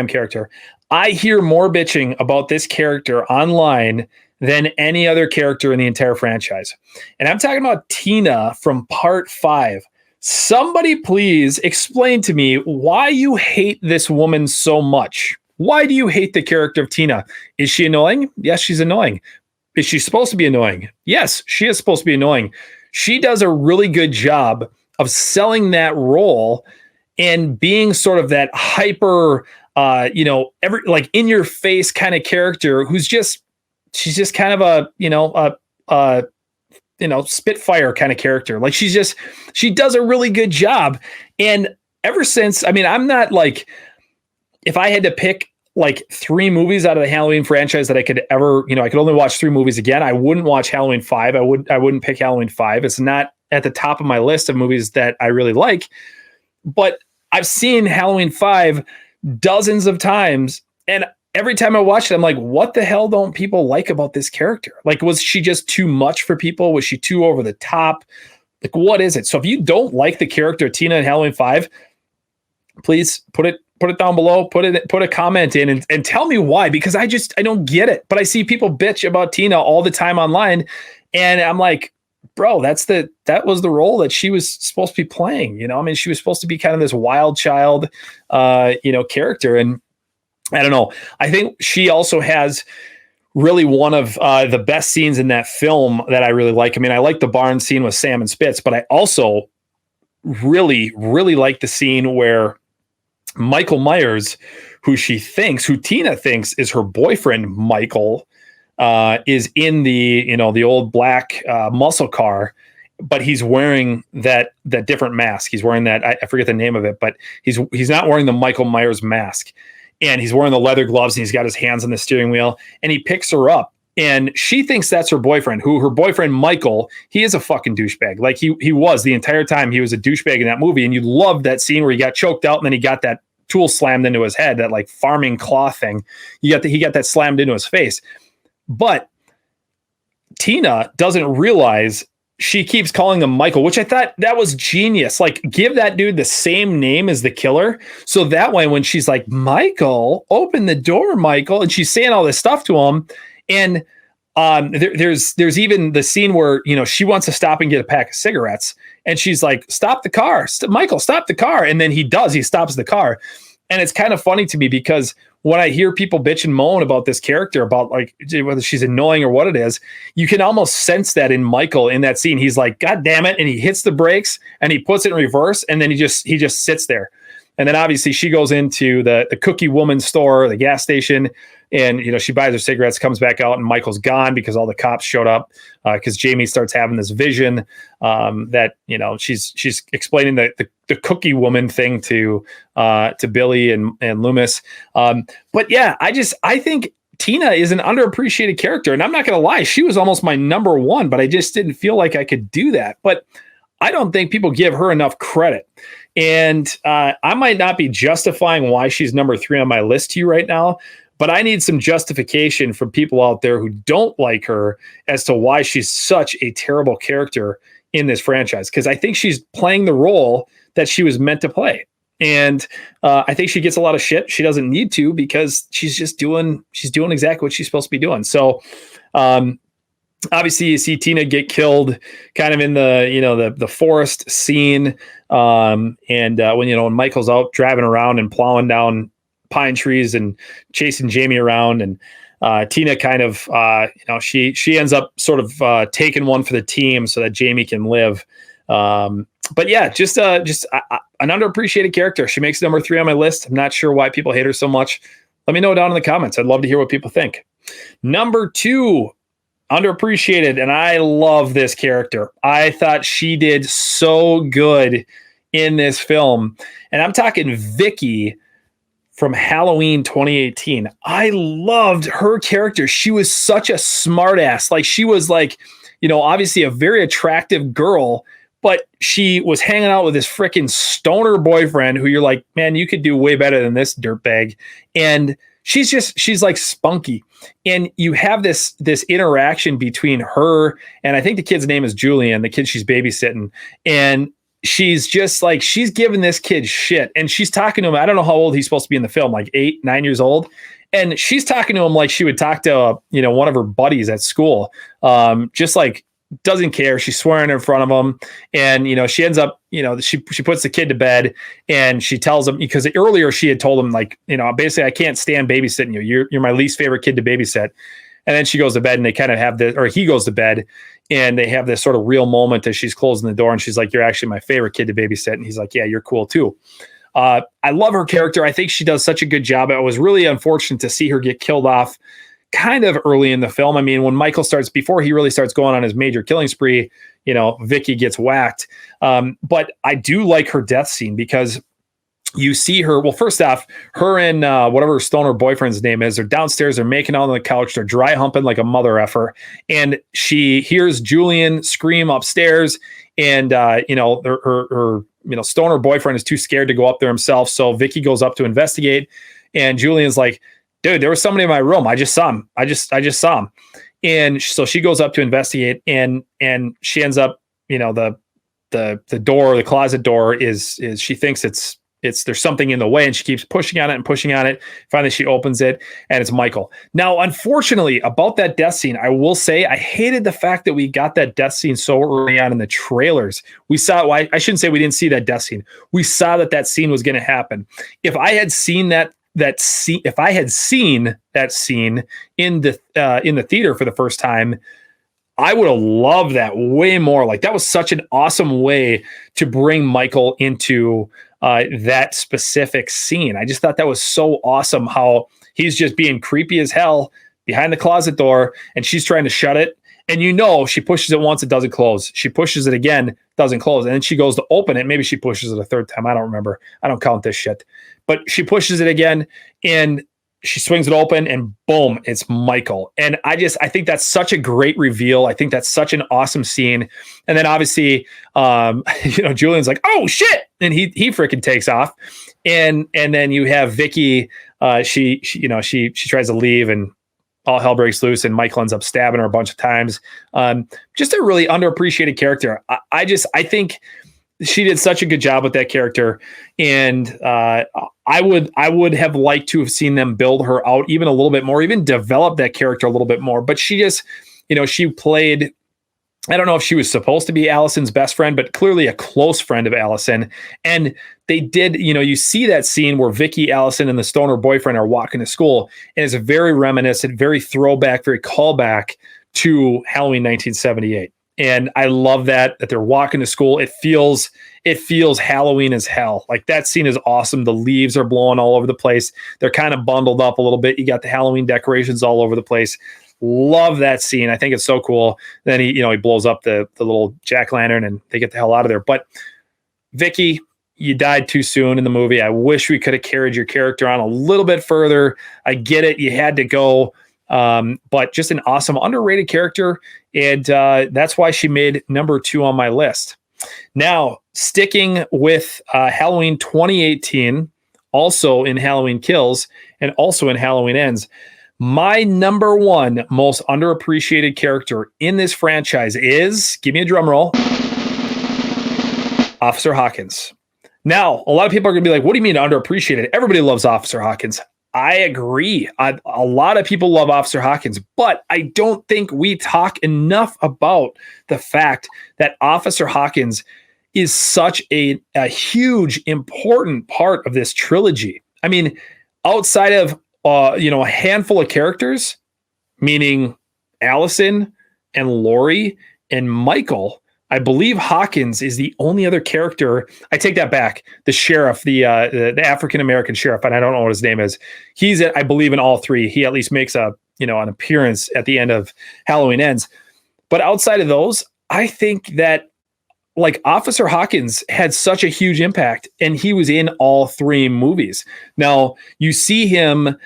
character. I hear more bitching about this character online than any other character in the entire franchise. And I'm talking about Tina from part 5. Somebody please explain to me why you hate this woman so much. Why do you hate the character of Tina? Is she annoying? Yes, she's annoying. Is she supposed to be annoying? Yes, she is supposed to be annoying. She does a really good job of selling that role and being sort of that hyper, in your face kind of character she's just kind of a Spitfire kind of character. Like, she does a really good job. And ever since, I'm not like, if I had to pick like 3 movies out of the Halloween franchise that I could ever, I could only watch 3 movies again, I wouldn't watch Halloween 5. I wouldn't pick Halloween 5. It's not at the top of my list of movies that I really like, but I've seen Halloween 5 dozens of times, and every time I watch it, I'm like, what the hell don't people like about this character? Like, was she just too much for people? Was she too over the top? Like, what is it? So if you don't like the character Tina in Halloween 5, please put it down below, put a comment in and tell me why, because I don't get it. But I see people bitch about Tina all the time online, and I'm like, bro, that was the role that she was supposed to be playing. She was supposed to be kind of this wild child, character. And I don't know. I think she also has really one of the best scenes in that film that I really like. I like the barn scene with Sam and Spitz, but I also really, really like the scene where Michael Myers, who Tina thinks is her boyfriend, Michael, is in the old black muscle car, but he's wearing that different mask. He's wearing that, I forget the name of it, but he's not wearing the Michael Myers mask, and he's wearing the leather gloves, and he's got his hands on the steering wheel, and he picks her up, and she thinks that's her boyfriend, her boyfriend, Michael, he is a fucking douchebag. Like he was the entire time. He was a douchebag in that movie. And you loved that scene where he got choked out, and then he got that tool slammed into his head, that like farming claw thing. He got that slammed into his face. But Tina doesn't realize she keeps calling him Michael, which I thought that was genius. Like, give that dude the same name as the killer. So that way, when she's like, Michael, open the door, Michael, and she's saying all this stuff to him, and There's even the scene where, she wants to stop and get a pack of cigarettes, and she's like, "Stop the car, Michael, stop the car." And then he stops the car. And it's kind of funny to me because when I hear people bitch and moan about this character, about like whether she's annoying or what it is, you can almost sense that in Michael in that scene. He's like, "God damn it." And he hits the brakes and he puts it in reverse. And then he just sits there. And then obviously she goes into the Cookie Woman store, the gas station, and she buys her cigarettes, comes back out, and Michael's gone because all the cops showed up. Because Jamie starts having this vision that she's explaining the Cookie Woman thing to Billy and Loomis. But yeah, I think Tina is an underappreciated character, and I'm not going to lie, she was almost my number one, but I just didn't feel like I could do that. But I don't think people give her enough credit. And I might not be justifying why she's number 3 on my list to you right now, but I need some justification from people out there who don't like her as to why she's such a terrible character in this franchise. Because I think she's playing the role that she was meant to play. And I think she gets a lot of shit. She doesn't need to, because she's doing exactly what she's supposed to be doing. So obviously you see Tina get killed kind of in the forest scene. When Michael's out driving around and plowing down pine trees and chasing Jamie around, and Tina kind of, she ends up sort of taking one for the team so that Jamie can live. But yeah, just an underappreciated character. She makes number 3 on my list. I'm not sure why people hate her so much. Let me know down in the comments. I'd love to hear what people think. Number 2, underappreciated, and I love this character. I thought she did so good in this film, and I'm talking Vicky from Halloween 2018. I loved her character. She was such a smartass. Like, she was like, obviously a very attractive girl, but she was hanging out with this freaking stoner boyfriend who you're like, man, you could do way better than this dirtbag. And she's like spunky. And you have this interaction between her and, I think the kid's name is Julian, the kid she's babysitting. And she's just like, she's giving this kid shit. And she's talking to him. I don't know how old he's supposed to be in the film, like 8, 9 years old. And she's talking to him like she would talk to, one of her buddies at school. Just like, doesn't care. She's swearing in front of him. And, she ends up, she puts the kid to bed, and she tells him, because earlier she had told him, like, basically, I can't stand babysitting you. You're my least favorite kid to babysit. And then she goes to bed, and they kind of have this, or he goes to bed, and they have this sort of real moment as she's closing the door, and she's like, "You're actually my favorite kid to babysit." And he's like, "Yeah, you're cool too." I love her character. I think she does such a good job. It was really unfortunate to see her get killed off kind of early in the film. I mean, when Michael before he really starts going on his major killing spree, Vicky gets whacked. But I do like her death scene, because you see her, well, first off, her and whatever her stoner boyfriend's name is, they're downstairs, they're making out on the couch, they're dry humping like a mother effer, and she hears Julian scream upstairs, and her stoner boyfriend is too scared to go up there himself, so Vicky goes up to investigate, and Julian's like, "Dude, there was somebody in my room. I just saw him. I just saw him." And so she goes up to investigate, and she ends up, the door, the closet door is she thinks it's there's something in the way, and she keeps pushing on it and pushing on it. Finally, she opens it, and it's Michael. Now, unfortunately, about that death scene, I will say I hated the fact that we got that death scene so early on in the trailers. We saw, well, I shouldn't say we didn't see that death scene. We saw that scene was going to happen. If I had seen that scene, if I had seen that scene in the theater for the first time, I would have loved that way more. Like, that was such an awesome way to bring Michael into that specific scene. I just thought that was so awesome, how he's just being creepy as hell behind the closet door, and she's trying to shut it. And she pushes it once, it doesn't close. She pushes it again, doesn't close. And then she goes to open it. Maybe she pushes it a third time. I don't remember. I don't count this shit. But she pushes it again, and she swings it open, and boom, it's Michael. And I think that's such a great reveal. I think that's such an awesome scene. And then obviously, Julian's like, "Oh shit!" and he freaking takes off. And then you have Vicky. She tries to leave, and all hell breaks loose, and Michael ends up stabbing her a bunch of times. Just a really underappreciated character. I think she did such a good job with that character, and I would have liked to have seen them build her out even a little bit more, even develop that character a little bit more. But she just, she played, I don't know if she was supposed to be Allison's best friend, but clearly a close friend of Allison. And they did, you see that scene where Vicky, Allison, and the stoner boyfriend are walking to school. And it's very reminiscent, very throwback, very callback to Halloween 1978. And I love that they're walking to school. It feels Halloween as hell. Like, that scene is awesome. The leaves are blowing all over the place. They're kind of bundled up a little bit. You got the Halloween decorations all over the place. Love that scene. I think it's so cool. Then he blows up the little jack-o'-lantern and they get the hell out of there. But Vicky, you died too soon in the movie. I wish we could have carried your character on a little bit further. I get it. You had to go. But just an awesome, underrated character. And that's why she made number 2 on my list. Now, sticking with Halloween 2018, also in Halloween Kills and also in Halloween Ends, my number 1 most underappreciated character in this franchise is, give me a drum roll, Officer Hawkins. Now, a lot of people are going to be like, what do you mean underappreciated? Everybody loves Officer Hawkins. I agree. A lot of people love Officer Hawkins, but I don't think we talk enough about the fact that Officer Hawkins is such a huge, important part of this trilogy. I mean, outside of a handful of characters, meaning Allison and Lori and Michael, I believe Hawkins is the only other character. I take that back. The sheriff, the African-American sheriff, and I don't know what his name is. He's, I believe, in all 3. He at least makes an appearance at the end of Halloween Ends. But outside of those, I think that Officer Hawkins had such a huge impact, and he was in all 3 movies. Now, you see him,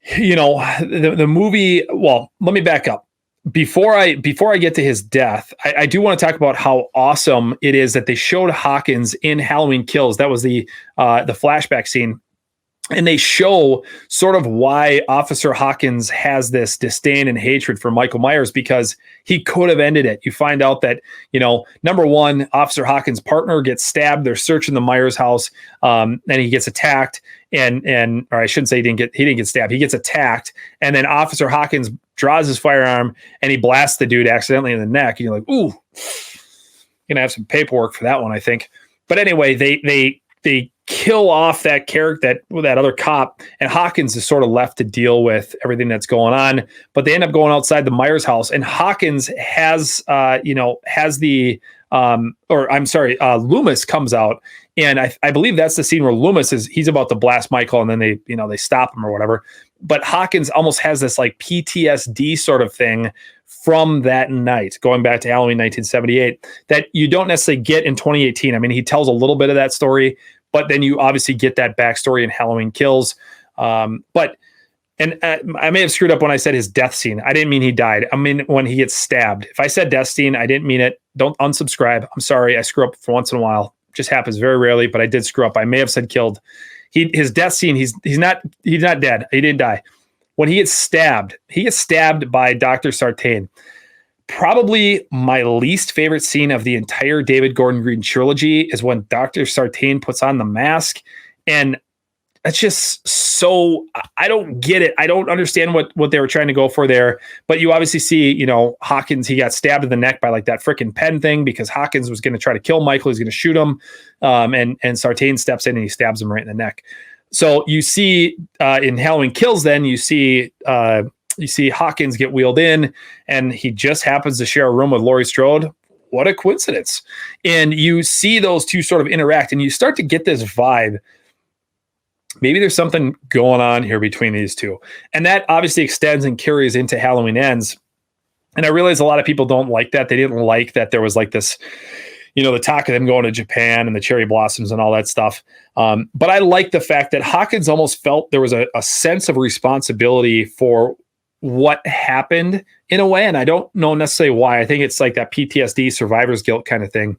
the movie. Well, let me back up. Before I get to his death, I do want to talk about how awesome it is that they showed Hawkins in Halloween Kills. That was the flashback scene. And they show sort of why Officer Hawkins has this disdain and hatred for Michael Myers, because he could have ended it. You find out that, number 1, Officer Hawkins' partner gets stabbed. They're searching the Myers house, and he gets attacked. Or I shouldn't say he didn't get stabbed. He gets attacked, and then Officer Hawkins draws his firearm and he blasts the dude accidentally in the neck. And you're like, ooh, gonna have some paperwork for that one, I think. But anyway, they kill off that character, that other cop, and Hawkins is sort of left to deal with everything that's going on. But they end up going outside the Myers house, and Hawkins has Loomis comes out, and I believe that's the scene where Loomis he's about to blast Michael, and then they stop him or whatever. But Hawkins almost has this PTSD sort of thing from that night, going back to Halloween 1978, that you don't necessarily get in 2018. I mean, he tells a little bit of that story, but then you obviously get that backstory in Halloween Kills. I may have screwed up when I said his death scene. I didn't mean he died. I mean, when he gets stabbed. If I said death scene, I didn't mean it. Don't unsubscribe. I'm sorry. I screw up for once in a while. Just happens very rarely, but I did screw up. I may have said killed. His death scene, he's not dead. He didn't die. When he gets stabbed by Dr. Sartain. Probably my least favorite scene of the entire David Gordon Green trilogy is when Dr. Sartain puts on the mask, and it's just so, I don't get it. I don't understand what they were trying to go for there. But you obviously see, Hawkins, he got stabbed in the neck by that freaking pen thing, because Hawkins was going to try to kill Michael. He's going to shoot him. And Sartain steps in and he stabs him right in the neck. So you see in Halloween Kills, then you see Hawkins get wheeled in, and he just happens to share a room with Laurie Strode. What a coincidence. And you see those two sort of interact, and you start to get this vibe. Maybe there's something going on here between these two. And that obviously extends and carries into Halloween Ends. And I realize a lot of people don't like that. They didn't like that there was this, the talk of them going to Japan and the cherry blossoms and all that stuff. But I like the fact that Hawkins almost felt there was a sense of responsibility for what happened in a way. And I don't know necessarily why. I think it's like that PTSD, survivor's guilt kind of thing.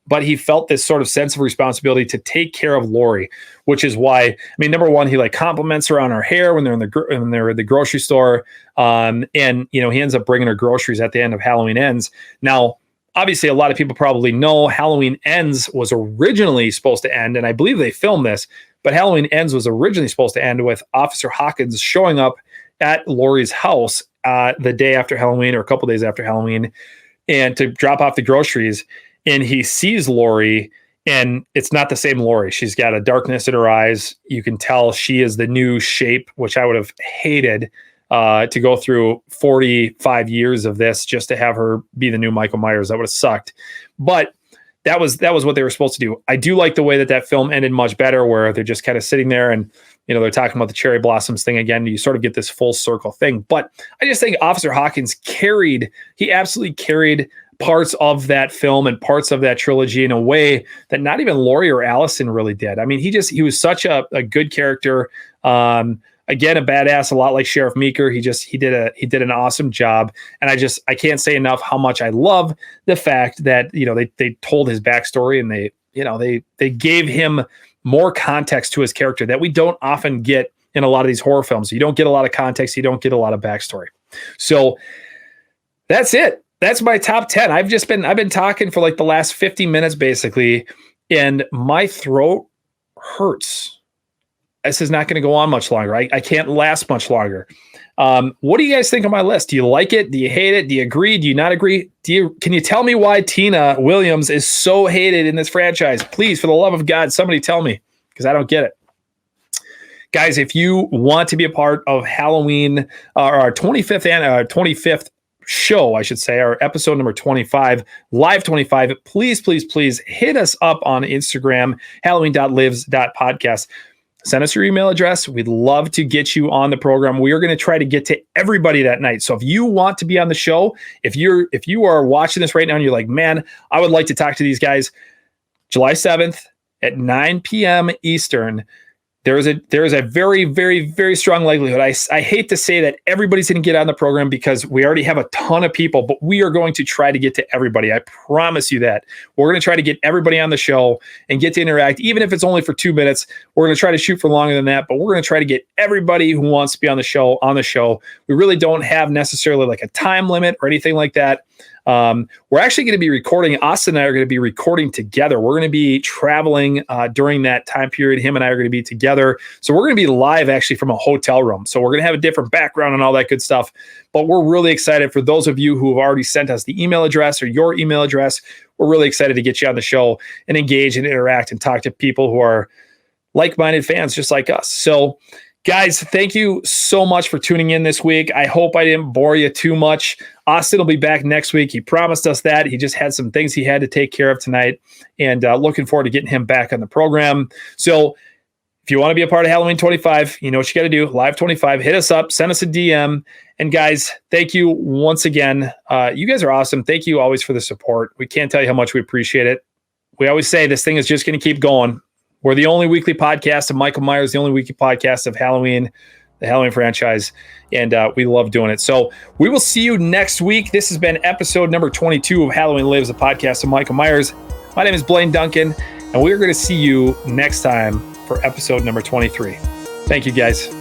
But he felt this sort of sense of responsibility to take care of Lori, which is why, number one, he compliments her on her hair when they're at the grocery store. And, he ends up bringing her groceries at the end of Halloween Ends. Now, obviously, a lot of people probably know Halloween Ends was originally supposed to end, and I believe they filmed this, but Halloween Ends was originally supposed to end with Officer Hawkins showing up at Laurie's house the day after Halloween or a couple days after Halloween and to drop off the groceries. And he sees Lori, and it's not the same Lori. She's got a darkness in her eyes. You can tell she is the new shape, which I would have hated to go through 45 years of this just to have her be the new Michael Myers. That would have sucked. But that was what they were supposed to do. I do like the way that film ended much better, where they're just kind of sitting there and, they're talking about the cherry blossoms thing again. You sort of get this full circle thing. But I just think Officer Hawkins he absolutely carried parts of that film and parts of that trilogy in a way that not even Laurie or Allison really did. I mean, he was such a good character. Again, a badass, a lot like Sheriff Meeker. He did an awesome job. And I can't say enough how much I love the fact that, they told his backstory and they gave him more context to his character that we don't often get in a lot of these horror films. You don't get a lot of context. You don't get a lot of backstory. So that's it. That's my top 10. I've been talking for like the last 50 minutes basically, and my throat hurts. This is not going to go on much longer. I can't last much longer. What do you guys think of my list? Do you like it? Do you hate it? Do you agree? Do you not agree? Can you tell me why Tina Williams is so hated in this franchise? Please, for the love of God, somebody tell me, because I don't get it. Guys, if you want to be a part of Halloween, our 25th show, I should say, our episode number 25, live 25, please hit us up on Instagram, halloween.lives.podcast. Send us your email address. We'd love to get you on the program. We are going to try to get to everybody that night. So if you want to be on the show, if you are watching this right now and you're like, man, I would like to talk to these guys, July 7th at 9 p.m. Eastern, there is a very, very, very strong likelihood. I hate to say that everybody's going to get on the program because we already have a ton of people, but we are going to try to get to everybody. I promise you that. We're going to try to get everybody on the show and get to interact, even if it's only for 2 minutes. We're going to try to shoot for longer than that, but we're going to try to get everybody who wants to be on the show. We really don't have necessarily like a time limit or anything like that. We're actually going to be recording. Austin and I are going to be recording together. We're going to be traveling during that time period. Him and I are going to be together. So we're going to be live actually from a hotel room. So we're going to have a different background and all that good stuff. But we're really excited for those of you who have already sent us the email address or your email address. We're really excited to get you on the show and engage and interact and talk to people who are like-minded fans just like us. So guys, thank you so much for tuning in this week. I hope I didn't bore you too much. Austin will be back next week. He promised us that. He just had some things he had to take care of tonight, and looking forward to getting him back on the program. So if you want to be a part of Halloween 25, you know what you got to do. Live 25, hit us up, send us a DM. And guys, thank you once again. You guys are awesome. Thank you always for the support. We can't tell you how much we appreciate it. We always say this thing is just going to keep going. We're the only weekly podcast of Michael Myers, the only weekly podcast of Halloween, the Halloween franchise, and we love doing it. So we will see you next week. This has been episode number 22 of Halloween Lives, the podcast of Michael Myers. My name is Blaine Duncan, and we are going to see you next time for episode number 23. Thank you, guys.